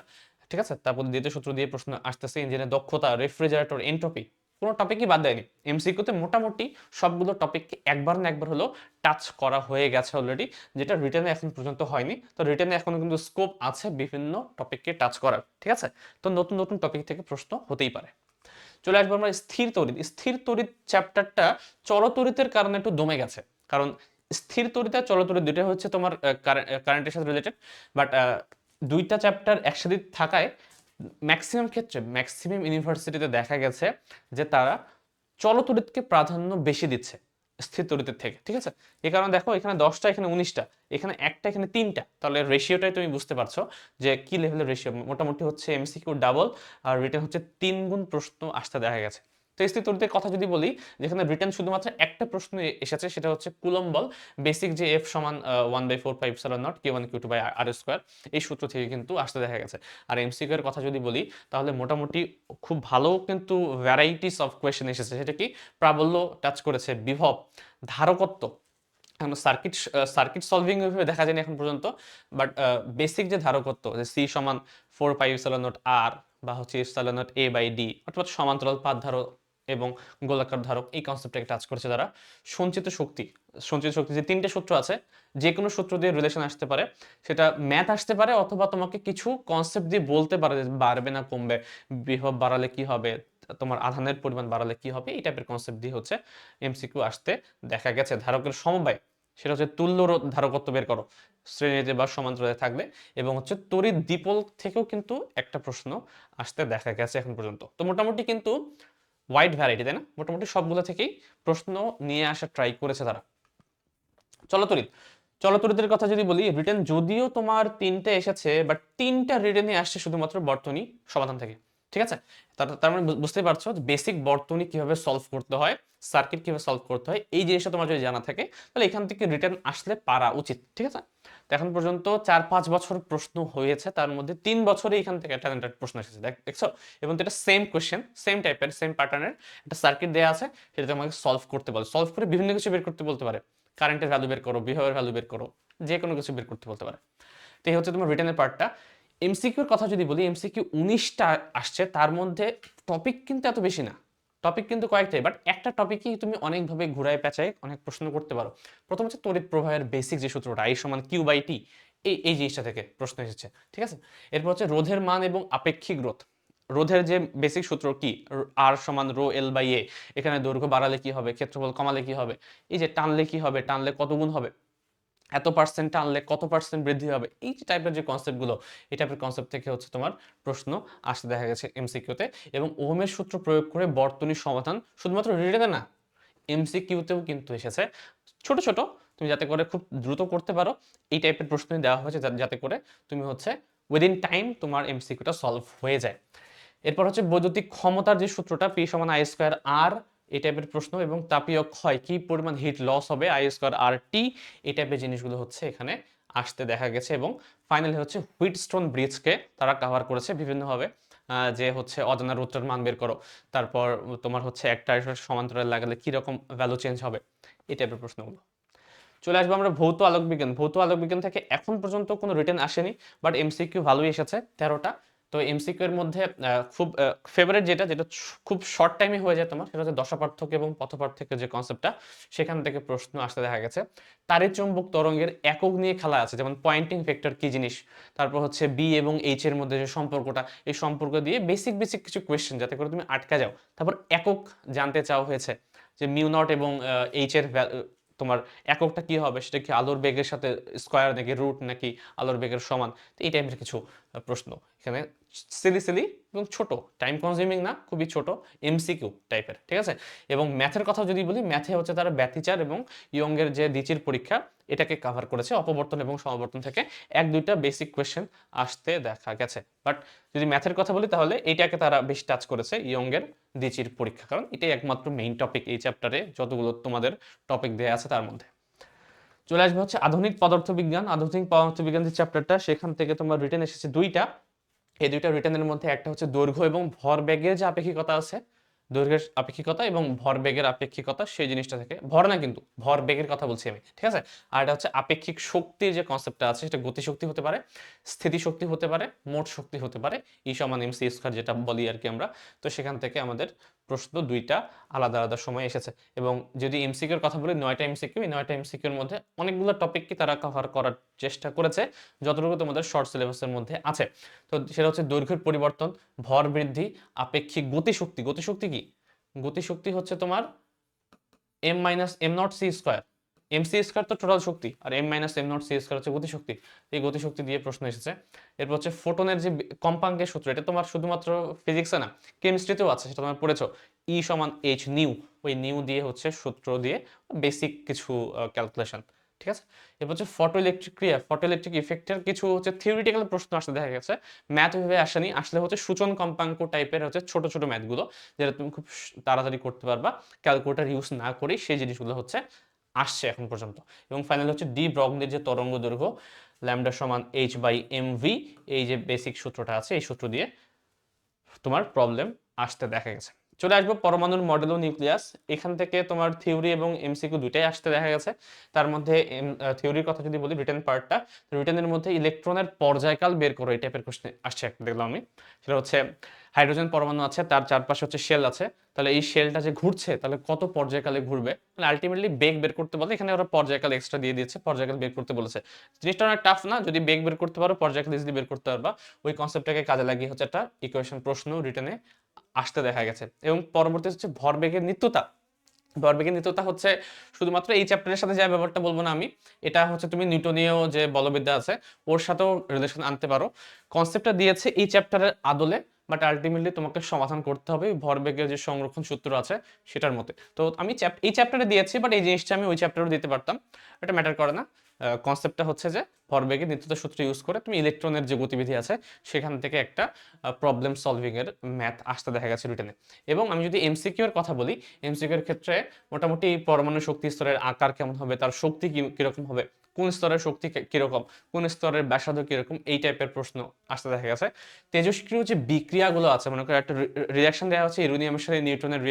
ঠিক আছে, তারপর দ্বিতীয় সূত্র দিয়ে প্রশ্ন আসতেছে ইঞ্জিনের দক্ষতা, রেফ্রিজারেটর, এনট্রপি, কোনো টপিকই বাদ দেয়নি। এমসিকিউতে মোটামুটি সবগুলো টপিককে একবার না একবার হলো টাচ করা হয়ে গেছে অলরেডি, যেটা রিটেনে এখন পর্যন্ত হয়নি। তো রিটেনে এখনো কিন্তু স্কোপ আছে বিভিন্ন টপিককে টাচ করার। ঠিক আছে, তো নতুন নতুন টপিক থেকে প্রশ্ন হতেই পারে। চলে আসবো আমরা স্থির তড়িৎ। স্থির তড়িৎ চ্যাপ্টারটা চলতড়িতের কারণে একটু দমে গেছে, কারণ স্থির তড়িৎ আর চলতড়িৎ দুইটা হচ্ছে তোমার কারেন্টের সাথে রিলেটেড, বাট দুইটা চ্যাপ্টার একসাথে থাকায় ম্যাক্সিমাম ক্ষেত্রে, ম্যাক্সিমাম ইউনিভার্সিটিতে দেখা গেছে যে তারা চলতড়িৎকে প্রাধান্য বেশি দিচ্ছে স্থির তড়িতের থেকে। ঠিক আছে, এই কারণে দেখো এখানে 10টা, এখানে 19টা, এখানে একটা, এখানে 3টা, তাহলে রেশিওটাই তুমি বুঝতে পারছো যে কি লেভেলের রেশিও। মোটামুটি হচ্ছে এমসিকিউ ডাবল আর রিটেন হচ্ছে 3 গুণ প্রশ্ন আসতে দেখা গেছে। তো স্থির তড়িতের কথা যদি বলি, যেখানে রিটেন শুধুমাত্র একটা প্রশ্ন এসেছে, সেটা হচ্ছে কুলম্ব বল, বেসিক যে এফ সমান 1/4πε0 Q1 Q2/r², এই সূত্র থেকে কিন্তু আসতে দেখা গেছে। আর এমসিকিউ এর কথা যদি বলি, তাহলে মোটামুটি খুব ভালো কিন্তু ভ্যারাইটিস অফ কোয়েশ্চেন এসেছে। সেটা কি, প্রাবল্য টাচ করেছে, বিভব, ধারকত্ব, এখন সার্কিট সার্কিট সলভিং ভাবে দেখা যায়নি এখন পর্যন্ত, বাট বেসিক যে ধারকত্ব, যে সি সমান 4πε0r বা হচ্ছে ε0a/d, অর্থাৎ সমান্তরাল পাত ধারক এবং গোলাকার ধারক, এই কনসেপ্টটাকে টাচ করেছে তারা। সঞ্চিত শক্তি, সঞ্চিত শক্তি যে তিনটে সূত্র আছে, যে কোনো সূত্র দিয়ে রিলেশন আসতে পারে, সেটা ম্যাথ আসতে পারে অথবা তোমাকে কিছু কনসেপ্ট দিয়ে বলতে পারে যে বাড়বে না কমবে, বিভব বাড়ালে কি হবে, তোমার আধানের পরিমাণ বাড়ালে কি হবে, এই টাইপের কনসেপ্ট দিয়ে হচ্ছে এমসিকিউ আসতে দেখা গেছে। ধারকের সমবায়, সেটা হচ্ছে তুল্য ধারকত্ব বের করো শ্রেণীতে বা সমান্তরালে থাকলে, এবং হচ্ছে তড়িৎ দ্বিপল থেকেও কিন্তু একটা প্রশ্ন আসতে দেখা গেছে এখন পর্যন্ত। তো মোটামুটি কিন্তু ওয়াইড ভ্যারাইটি, তাই না? মোটামুটি সবগুলো থেকেই প্রশ্ন নিয়ে আসা ট্রাই করেছে তারা। চলতড়িৎ, চলতড়িতের কথা যদি বলি, রিটেন যদিও তোমার 3টে এসেছে, বাট 3টা রিটেনই আসছে শুধুমাত্র বর্তনী সমাধান থেকে। ঠিক আছে, তার মানে বুঝতেই পারছো যে বেসিক বর্তনী কিভাবে সলভ করতে হয়, সার্কিট কিভাবে সলভ করতে হয়, এই জিনিসটা তোমার যদি জানা থাকে, তাহলে এখান থেকে রিটেন আসলে পারা উচিত। ঠিক আছে, তো এখন পর্যন্ত 4-5 বছর প্রশ্ন হয়েছে, তার মধ্যে 3 বছরে এখান থেকে একটা প্রশ্ন এসেছে, দেখছো? এবং এটা সেম কোয়েশ্চেন, সেম টাইপের, সেম প্যাটার্নের একটা সার্কিট দেওয়া আছে, সেটা তোমাকে সলভ করতে বলে, সলভ করে বিভিন্ন কিছু বের করতে বলতে পারে, কারেন্টের ভ্যালু বের করো, বিহেভিয়ার ভ্যালু বের করো, যে কোনো কিছু বের করতে বলতে পারে। তো এই হচ্ছে তোমার রিটেনের পার্টটা। এমসিকিউর কথা যদি বলি, এমসিকিউ 19টা আসছে, তার মধ্যে টপিক কিন্তু এত বেশি না, টপিক কিন্তু কয়েকটাই, বাট একটা টপিকই তুমি অনেকভাবে ঘুরায় পেঁচায় অনেক প্রশ্ন করতে পারো। প্রথম হচ্ছে তড়িৎ প্রবাহের বেসিক যে সূত্রটা, I সমান Q/T, এই জিনিসটা থেকে প্রশ্ন এসেছে। ঠিক আছে, এরপর হচ্ছে রোধের মান এবং আপেক্ষিক রোধ। রোধের যে বেসিক সূত্র কি, R সমান ρL/A, এখানে দৈর্ঘ্য বাড়ালে কি হবে, ক্ষেত্রফল কমালে কি হবে, এই যে টানলে কি হবে, টানলে কত গুণ হবে, এত পার্সেন্ট টানলে কত পার্সেন্ট বৃদ্ধি হবে, এই যে টাইপের যে কনসেপ্টগুলো, এই টাইপের কনসেপ্ট থেকে হচ্ছে তোমার প্রশ্ন আসতে দেখা গেছে এমসিকিউতে। এবং ওহমের সূত্র প্রয়োগ করে বর্তনীর সমাধান শুধুমাত্র রিটেনে না, এমসিকিউতেও কিন্তু এসেছে। ছোট ছোট, তুমি যাতে করে খুব দ্রুত করতে পারো, এই টাইপের প্রশ্নই দেওয়া হয়েছে, যাতে করে তুমি হচ্ছে উইদিন টাইম তোমার এমসিকিউটা সলভ হয়ে যায়। এরপর হচ্ছে বৈদ্যুতিক ক্ষমতার যে সূত্রটা, পি সমান I²R, এই টাইপের প্রশ্ন, এবং তাপীয় ক্ষয়, কি পরিমাণ হিট লস হবে, I²RT, এই টাইপের জিনিসগুলো হচ্ছে এখানে আসতে দেখা গেছে। এবং ফাইনালি হচ্ছে হুইটস্টোন ব্রিজকে তারা কভার করেছে বিভিন্নভাবে, যে হচ্ছে অজানা রুটটার মান বের করো, তারপর তোমার হচ্ছে একটা আরেকটার সমান্তরাল লাগালে কীরকম ভ্যালু চেঞ্জ হবে, এই টাইপের প্রশ্নগুলো। চলে আসবো আমরা ভৌত আলোক বিজ্ঞান। ভৌত আলোক বিজ্ঞান থেকে এখন পর্যন্ত কোনো রিটেন আসেনি, বাট এমসিকিউ ভালোই এসেছে 13টা। তো এমসিকিউ এর মধ্যে খুব ফেভারিট যেটা যেটা খুব শর্ট টাইমে হয়ে যায় তোমার, সেটা হচ্ছে দশাপার্থক্য এবং পথপার্থক্যের যে কনসেপ্টটা, সেখান থেকে প্রশ্ন আসতে দেখা গেছে। তাড়িৎ চুম্বক তরঙ্গের একক নিয়ে খেলা আছে, যেমন পয়েন্টিং ভেক্টর কি জিনিস, তারপর হচ্ছে বি এবং এইচ এর মধ্যে যে সম্পর্কটা, এই সম্পর্ক দিয়ে বেসিক বেসিক কিছু কোয়েশ্চেন যাতে করে তুমি আটকা যাও। তারপর একক জানতে চাওয়া হয়েছে, যে মিউ নট এবং এইচ এর তোমার এককটা কি হবে, সেটা কি আলোর বেগের সাথে স্কয়ার নাকি রুট নাকি আলোর বেগের সমান, তো এই টাইপের কিছু প্রশ্ন এখানে সিলি সিলি এবং ছোট, টাইম কনজিউমিং না, খুবই ছোট, এমসিকিউ টাইপের, ঠিক আছে। এবং ম্যাথের কথা যদি বলি, ম্যাথে হচ্ছে তারা ব্যতিচার এবং ইয়ংয়ের যে দ্বিচির পরীক্ষা, এটাকে কভার করেছে। অপবর্তন এবং সমাবর্তন থেকে এক দুইটা বেসিক কোয়েশ্চেন আসতে দেখা গেছে, বাট যদি ম্যাথের কথা বলি তাহলে এইটাকে তারা বেশি টাচ করেছে, ইয়ংয়ের দ্বিচির পরীক্ষা, কারণ এটাই একমাত্র মেইন টপিক এই চ্যাপ্টারে যতগুলো তোমাদের টপিক দেওয়া আছে তার মধ্যে। চলে আসবে হচ্ছে আধুনিক পদার্থবিজ্ঞান। আধুনিক পদার্থবিজ্ঞান যে চ্যাপ্টারটা, সেখান থেকে তোমার রিটেন এসেছে দুইটা। এই দুইটা রিটেনের মধ্যে একটা হচ্ছে দৈর্ঘ্য এবং ভরবেগের যে আপেক্ষিকতা আছে, দৈর্ঘ্যের আপেক্ষিকতা এবং ভরবেগের আপেক্ষিকতা, সেই জিনিসটা থেকে, ভর না কিন্তু ভরবেগের কথা বলছি আমি, ঠিক আছে। আর এটা হচ্ছে আপেক্ষিক শক্তির যে কনসেপ্টটা আছে, সেটা গতিশক্তি হতে পারে, স্থিতিশক্তি হতে পারে, মোট শক্তি হতে পারে, ই সমান এমসি স্কয়ার যেটা বলি আর কি আমরা। তো সেখান থেকে আমাদের প্রশ্ন দুইটা আলাদা আলাদা সময় এসেছে। এবং যদি এমসিকিউর কথা বলি, 9টা এমসিকিউ, এই 9টা এমসিকিউর মধ্যে অনেকগুলো টপিককে তারা কভার করার চেষ্টা করেছে, যতটুকু তোমাদের শর্ট সিলেবাসের মধ্যে আছে। তো সেটা হচ্ছে দৈর্ঘ্যের পরিবর্তন, ভর বৃদ্ধি, আপেক্ষিক গতিশক্তি। গতিশক্তি কি? গতিশক্তি হচ্ছে তোমার M minus M nought C square, M C square তো টোটাল শক্তি, আর M minus M nought C square হচ্ছে গতিশক্তি। এই গতিশক্তি দিয়ে প্রশ্ন এসেছে। এরপর হচ্ছে ফোটনের যে কম্পাঙ্কের সূত্র, এটা তোমার শুধুমাত্র ফিজিক্সে না, কেমিস্ট্রিতেও আছে, সেটা তোমার পড়েছো, ই সমান এইচ নিউ। ওই নিউ দিয়ে হচ্ছে সূত্র দিয়ে বেসিক কিছু ক্যালকুলেশন, ঠিক আছে। এরপর হচ্ছে ফটো ইলেকট্রিক ক্রিয়া, ফটো ইলেকট্রিক ইফেক্টের কিছু হচ্ছে থিওরিটিক্যাল প্রশ্ন আসতে দেখা গেছে। ম্যাথ ওইভাবে আসেনি, আসলে হচ্ছে সূচন কম্পাঙ্ক টাইপের হচ্ছে ছোট ছোট ম্যাথগুলো, যেটা তুমি খুব তাড়াতাড়ি করতে পারবা ক্যালকুলেটার ইউজ না করেই, সেই জিনিসগুলো হচ্ছে আসছে এখন পর্যন্ত। এবং ফাইনাল হচ্ছে ডি ব্রগলির যে তরঙ্গ দৈর্ঘ্য, ল্যামডা সমান এইচ বাই এম ভি, এই যে বেসিক সূত্রটা আছে, এই সূত্র দিয়ে তোমার প্রবলেম আসতে দেখা গেছে। চলে আসবো পরমাণুর মডেল ও নিউক্লিয়াস। এখান থেকে তোমার থিওরি এবং এমসিকিউ দুইটাই আসতে দেখা গেছে। তার মধ্যে থিওরির কথা যদি বলি, রিটেন পার্টটা, রিটেনের মধ্যে ইলেকট্রনের পর্যায়কাল বের করো, এই টাইপের কোশ্চেন আসছে একটা, দেখলাম আমি। সেটা হচ্ছে হাইড্রোজেন পরমাণু আছে, তার চারপাশে হচ্ছে শেল আছে, তাহলে এই শেলটা যে ঘুরছে, তাহলে কত পর্যায়কালে ঘুরবে, মানে আলটিমেটলি বেগ বের করতে বলে। এখানে ওরা পর্যায়কাল এক্সট্রা দিয়ে দিয়েছে, পর্যায়কাল বের করতে বলেছে। জিনিসটা অনেক টাফ না, যদি বেগ বের করতে পারো, পর্যায়কাল ইজিলি বের করতে পারবা। ওই কনসেপ্টটাকে কাজে লাগিয়ে হচ্ছে একটা ইকুয়েশন প্রশ্ন রিটেনে আসতে দেখা গেছে। এবং পরবর্তী হচ্ছে ভরবেগের নিত্যতা। ভরবেগের নিত্যতা হচ্ছে শুধুমাত্র এই চ্যাপ্টারের সাথে যে ব্যাপারটা বলবো না আমি, এটা হচ্ছে তুমি নিউটনীয় যে বলবিদ্যা আছে ওর সাথেও রিলেশন আনতে পারো। কনসেপ্টটা দিয়েছে এই চ্যাপ্টারের আদলে, বাট আলটিমেটলি তোমাকে সমাধান করতে হবে ভরবেগের যে সংরক্ষণ সূত্র আছে সেটার মতে। তো আমি এই চ্যাপ্টারে দিয়েছি, বাট এই জিনিসটা আমি ওই চ্যাপ্টারেও দিতে পারতাম, এটা ম্যাটার করে না। কনসেপ্টটা হচ্ছে যে ভরবেগের নিত্যতা সূত্র ইউজ করে তুমি ইলেকট্রনের যে গতিবিধি আছে, সেখান থেকে একটা প্রবলেম সলভিং এর ম্যাথ আসতে দেখা গেছে রিটেনে। এবং আমি যদি এমসিকিউ এর কথা বলি, এমসিকিউ এর ক্ষেত্রে মোটামুটি পরমাণু শক্তি স্তরের আকার কেমন হবে, তার শক্তি কিরকম হবে, কোন স্তরের শক্তি কিরকম, কোন স্তরের ব্যাসার্ধ কিরকম, এই টাইপের প্রশ্ন আসতে দেখা গেছে। তেজস্ক্রিয় যে বিক্রিয়াগুলো আছে, মনে করো একটা রিয়াকশন দেওয়া হচ্ছে ইউরেনিয়ামের সাথে নিউট্রনের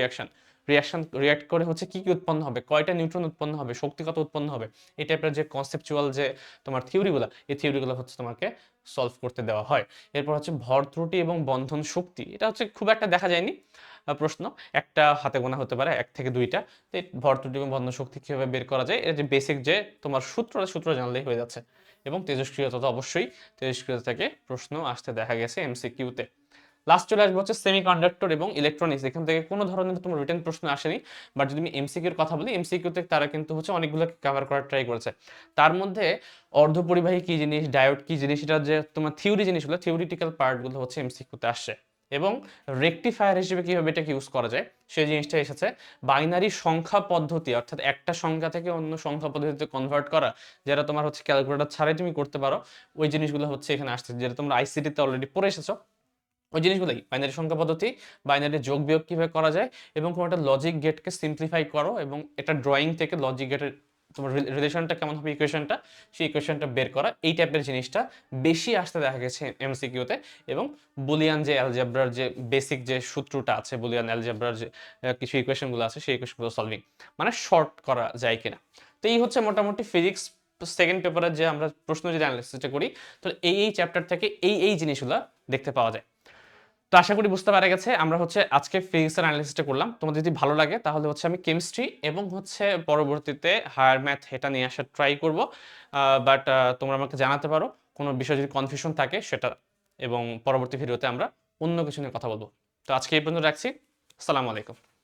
রিয়াক্ট করে হচ্ছে কি কি উৎপন্ন হবে, কয়টা নিউট্রন উৎপন্ন হবে, শক্তি কত উৎপন্ন হবে, এই টাইপের যে কনসেপচুয়াল যে তোমার থিওরিগুলো, এই থিওরিগুলো হচ্ছে তোমাকে সলভ করতে দেওয়া হয়। এরপর হচ্ছে ভর ত্রুটি এবং বন্ধন শক্তি, এটা হচ্ছে খুব একটা দেখা যায়নি প্রশ্ন, একটা হাতে গোনা হতে পারে, এক থেকে দুইটা। তো ভর ত্রুটি এবং বন্ধন শক্তি কিভাবে বের করা যায়, এটা যে বেসিক যে তোমার সূত্র জানলেই হয়ে যাচ্ছে। এবং তেজস্ক্রিয়তা তো অবশ্যই, তেজস্ক্রিয়তা থেকে প্রশ্ন আসতে দেখা গেছে এমসিকিউতে। লাস্ট চলে আসবে হচ্ছে সেমিকন্ডাক্টর এবং ইলেকট্রনিক্স। এখান থেকে কোনো ধরনের তোমার রিটেন প্রশ্ন আসেনি, বাট যদি আমি এমসিকিউর কথা বলি, এমসিকিউতে তারা কিন্তু হচ্ছে অনেকগুলো কভার করার ট্রাই করেছে। তার মধ্যে অর্ধপরিবাহী কি জিনিস, ডায়োড কি জিনিস, এটা যে তোমার থিওরি জিনিসগুলো, থিওরিটিক্যাল পার্টগুলো হচ্ছে এমসিকিউতে আসছে। এবং রেকটিফায়ার হিসেবে কিভাবে এটাকে ইউজ করা যায়, সেই জিনিসটা এসেছে। বাইনারি সংখ্যা পদ্ধতি, অর্থাৎ একটা সংখ্যা থেকে অন্য সংখ্যা পদ্ধতিতে কনভার্ট করা, যেটা তোমার হচ্ছে ক্যালকুলেটর ছাড়াই তুমি করতে পারো, ওই জিনিসগুলো হচ্ছে এখানে আসছে, যেটা তোমরা আইসিটিতে অলরেডি পড়ে এসেছো। ওই জিনিসগুলোই বাইনারি সংখ্যা পদ্ধতি, বাইনারি যোগ বিয়োগ কিভাবে করা যায়, এবং কোনো একটা লজিক গেটকে সিম্পলিফাই করো, এবং একটা ড্রয়িং থেকে লজিক গেটের তোমার রিলেশনটা কেমন হবে ইকুয়েশনটা, সেই ইকুয়েশনটা বের করা, এই টাইপের জিনিসটা বেশি আসতে দেখা গেছে এমসিকিউতে। এবং বুলিয়ান যে অ্যালজেব্রার যে বেসিক যে সূত্রটা আছে, বুলিয়ান অ্যালজেব্রার যে কিছু ইকুয়েশনগুলো আছে, সেই ইকুয়েশনগুলো সলভিং মানে শর্ট করা যায় কিনা। তো এই হচ্ছে মোটামুটি ফিজিক্স সেকেন্ড পেপারের যে আমরা প্রশ্ন যদি অ্যানালিসিসটা করি, তো এই চ্যাপ্টার থেকে এই জিনিসগুলো দেখতে পাওয়া যায়। তো আশা করি বুঝতে পারা গেছে। আমরা হচ্ছে আজকে ফিজিক্সের অ্যানালিসিসটা করলাম। তোমাদের যদি ভালো লাগে তাহলে হচ্ছে আমি কেমিস্ট্রি এবং হচ্ছে পরবর্তীতে হায়ার ম্যাথ এটা নিয়ে আসার ট্রাই করব। বাট তোমরা আমাকে জানাতে পারো কোনো বিষয়ে যদি কনফিউশন থাকে সেটা, এবং পরবর্তী ভিডিওতে আমরা অন্য কিছু নিয়ে কথা বলবো। তো আজকে এই পর্যন্ত রাখছি। আসসালামু আলাইকুম।